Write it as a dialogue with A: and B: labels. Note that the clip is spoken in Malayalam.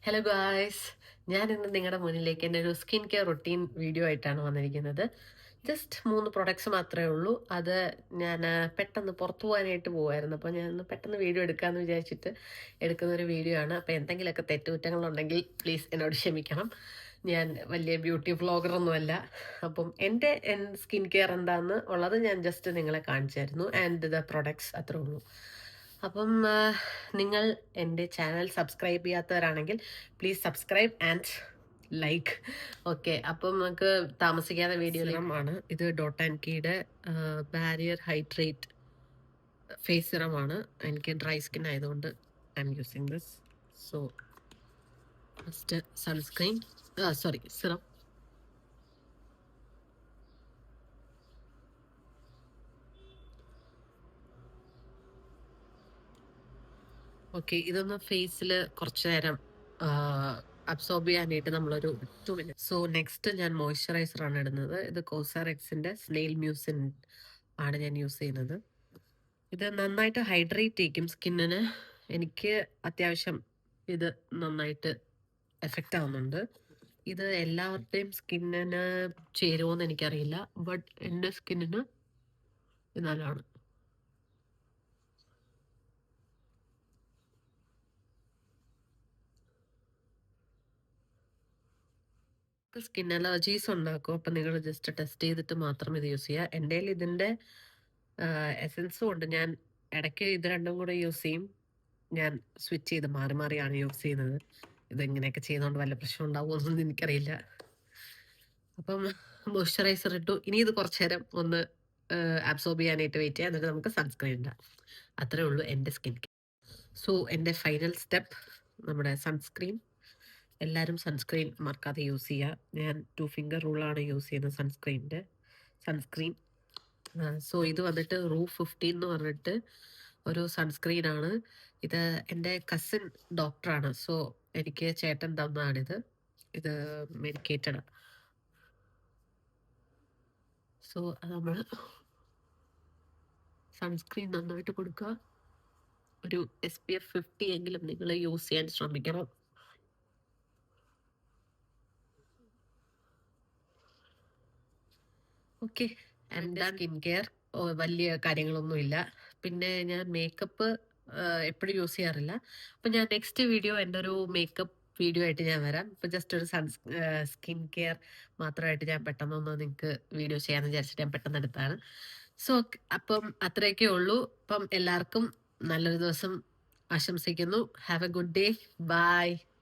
A: ഹലോ ഗായ്സ്, ഞാൻ ഇന്ന് നിങ്ങളുടെ മുന്നിലേക്ക് എൻ്റെ ഒരു സ്കിൻ കെയർ റൊട്ടീൻ വീഡിയോ ആയിട്ടാണ് വന്നിരിക്കുന്നത്. ജസ്റ്റ് 3 പ്രൊഡക്ട്സ് മാത്രമേ ഉള്ളൂ. അത് ഞാൻ പെട്ടെന്ന് പുറത്തു പോകാനായിട്ട് പോകുമായിരുന്നു. അപ്പോൾ ഞാൻ ഒന്ന് പെട്ടെന്ന് വീഡിയോ എടുക്കാമെന്ന് വിചാരിച്ചിട്ട് എടുക്കുന്ന ഒരു വീഡിയോ ആണ്. അപ്പോൾ എന്തെങ്കിലുമൊക്കെ തെറ്റുകുറ്റങ്ങളുണ്ടെങ്കിൽ പ്ലീസ് എന്നോട് ക്ഷമിക്കണം. ഞാൻ വലിയ ബ്യൂട്ടി വ്ളോഗറൊന്നുമല്ല. അപ്പം എൻ്റെ സ്കിൻ കെയർ എന്താണെന്ന് ഉള്ളത് ഞാൻ ജസ്റ്റ് നിങ്ങളെ കാണിച്ചായിരുന്നു. ആൻഡ് ദ പ്രൊഡക്ട്സ് അത്രേ ഉള്ളൂ. അപ്പം നിങ്ങൾ എൻ്റെ ചാനൽ സബ്സ്ക്രൈബ് ചെയ്യാത്തവരാണെങ്കിൽ please subscribe and like. Okay, അപ്പം നമുക്ക് താമസിക്കാതെ വീഡിയോ ആണ്. ഇത് ഡോട്ട് ആൻഡ് കീയുടെ ബാരിയർ ഹൈഡ്രേറ്റ് ഫേസ് സിറമാണ്. എനിക്ക് ഡ്രൈ സ്കിൻ ആയതുകൊണ്ട് I am using this. So first sunscreen, sorry, serum. Okay, ഇതൊന്ന് ഫേസിൽ കുറച്ചു നേരം അബ്സോർബ് ചെയ്യാനായിട്ട് നമ്മളൊരു 2 മിനിറ്റ്. സോ നെക്സ്റ്റ് ഞാൻ മോയ്സ്ചറൈസർ ആണ് ഇടുന്നത്. ഇത് കോസാറെക്സിന്റെ സ്നെയിൽ മ്യൂസിൻ ആണ് ഞാൻ യൂസ് ചെയ്യുന്നത്. ഇത് നന്നായിട്ട് ഹൈഡ്രേറ്റ് ചെയ്യിക്കും സ്കിന്നിന്. എനിക്ക് അത്യാവശ്യം ഇത് നന്നായിട്ട് എഫക്റ്റ് ആവുന്നുണ്ട്. ഇത് എല്ലാവരുടെയും സ്കിന്നിന് ചേരുമോയെന്ന് എനിക്കറിയില്ല, ബട്ട് എൻ്റെ സ്കിന്നിന് ഇത് നല്ലതാണ്. സ്കിൻ അലർജീസ് ഉണ്ടാക്കും. അപ്പം നിങ്ങൾ ജസ്റ്റ് ടെസ്റ്റ് ചെയ്തിട്ട് മാത്രം ഇത് യൂസ് ചെയ്യുക. എൻ്റെ കയ്യിൽ ഇതിൻ്റെ എസൻസും ഉണ്ട്. ഞാൻ ഇടയ്ക്ക് ഇത് രണ്ടും കൂടെ യൂസ് ചെയ്യും. ഞാൻ സ്വിച്ച് ചെയ്ത് മാറി മാറിയാണ് യൂസ് ചെയ്യുന്നത്. ഇതെങ്ങനെയൊക്കെ ചെയ്യുന്നതുകൊണ്ട് വല്ല പ്രശ്നം ഉണ്ടാവുമെന്നൊന്നും എനിക്കറിയില്ല. അപ്പം മോയ്സ്ചറൈസർ ഇട്ടു. ഇനി ഇത് കുറച്ച് നേരം ഒന്ന് അബ്സോർബ് ചെയ്യാനായിട്ട് വെയിറ്റ് ചെയ്യാം. എന്നിട്ട് നമുക്ക് സൺസ്ക്രീൻ ഇടാം. അത്രേ ഉള്ളൂ എൻ്റെ സ്കിൻ കെയർ. സോ എൻ്റെ ഫൈനൽ സ്റ്റെപ്പ് നമ്മുടെ സൺസ്ക്രീൻ. എല്ലാവരും സൺസ്ക്രീൻ മറക്കാതെ യൂസ് ചെയ്യുക. ഞാൻ 2 ഫിംഗർ റൂളാണ് യൂസ് ചെയ്യുന്നത് സൺസ്ക്രീൻ. സോ ഇത് വന്നിട്ട് റൂഫ് 15 എന്ന് പറഞ്ഞിട്ട് ഒരു സൺസ്ക്രീനാണ്. ഇത് എൻ്റെ കസിൻ ഡോക്ടറാണ്. സോ എനിക്ക് ചേട്ടൻ തന്നതാണിത്. ഇത് മെഡിക്കേറ്റഡ്. സോ നമ്മൾ സൺസ്ക്രീൻ നന്നായിട്ട് കൊടുക്കുക. ഒരു SPF 50 എങ്കിലും നിങ്ങൾ യൂസ് ചെയ്യാൻ ശ്രമിക്കണം. ഓക്കെ, എൻ്റെ സ്കിൻ കെയർ വലിയ കാര്യങ്ങളൊന്നുമില്ല. പിന്നെ ഞാൻ മേക്കപ്പ് എപ്പോഴും യൂസ് ചെയ്യാറില്ല. അപ്പം ഞാൻ നെക്സ്റ്റ് വീഡിയോ എൻ്റെ ഒരു മേക്കപ്പ് വീഡിയോ ആയിട്ട് ഞാൻ വരാം. ഇപ്പം ജസ്റ്റ് ഒരു സ്കിൻ കെയർ മാത്രമായിട്ട് ഞാൻ പെട്ടെന്നൊന്ന് നിങ്ങൾക്ക് വീഡിയോ ചെയ്യാമെന്ന് വിചാരിച്ചിട്ട് ഞാൻ പെട്ടെന്ന് എടുത്താണ്. സോ അപ്പം അത്രയൊക്കെ ഉള്ളൂ. അപ്പം എല്ലാവർക്കും നല്ലൊരു ദിവസം ആശംസിക്കുന്നു. Have a good day. By.